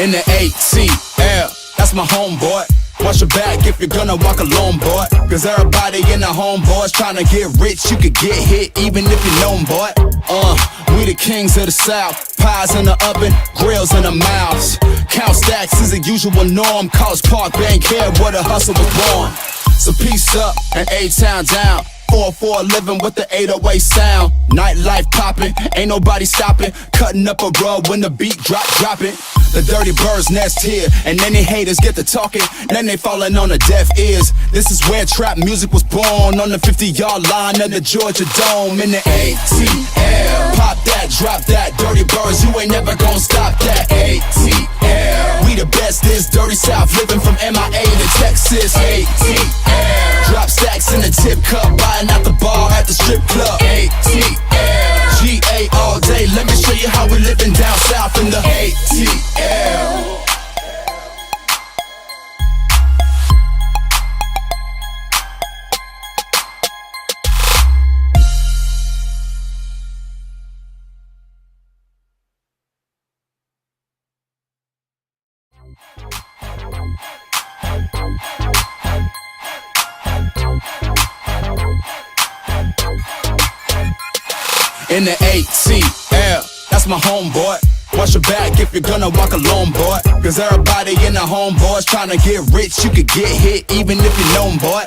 in the ATL. That's my homeboy. Watch your back if you're gonna walk alone, boy. Cause everybody in the homeboys tryna get rich. You could get hit even if you know 'em, boy. We the kings of the South. Pies in the oven, grills in the mouths. Count stacks is a usual norm. College Park, bank here where the hustle was born. So peace up and A-Town down. 4-4 living with the 808 sound. Nightlife poppin', ain't nobody stopping. Cutting up a rug when the beat dropping. The dirty birds nest here, and then they haters get to talking. Then they falling on the deaf ears. This is where trap music was born. On the 50-yard line of the Georgia Dome in the ATL. Pop that, drop that, dirty birds, you ain't never gonna stop that. ATL. We the best, this dirty South, living from MIA to Texas. ATL. Drop stacks in the tip cup, buying out the bar at the strip club. ATL. GA all day, let me show you how we living down south in the ATL. In the ATL, that's my homeboy. Watch your back if you're gonna walk alone, boy. Cause everybody in the homeboys tryna get rich. You could get hit even if you know 'em, boy.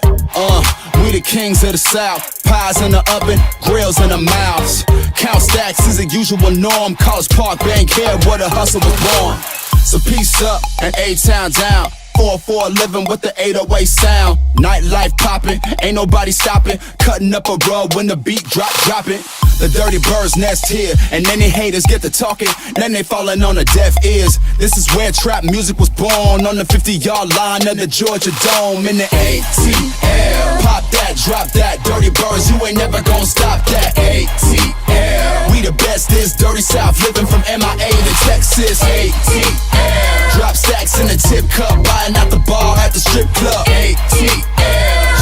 We the kings of the South. Pies in the oven, grills in the mouths. Count stacks is a usual norm. College Park, bank here where the hustle was born. So peace up and A-Town down. 4-4 living with the 808 sound. Nightlife poppin', ain't nobody stopping. Cutting up a rug when the beat dropping. The dirty birds nest here, and then they haters get to talking. Then they falling on the deaf ears. This is where trap music was born. On the 50-yard line of the Georgia Dome in the ATL. Pop that, drop that, dirty birds, you ain't never gonna stop that. ATL. We the best, this dirty South, living from MIA to Texas. ATL. Drop stacks in the tip cup, buying out the bar at the strip club. ATL.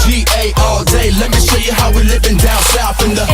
GA all day, let me show you how we living down south in the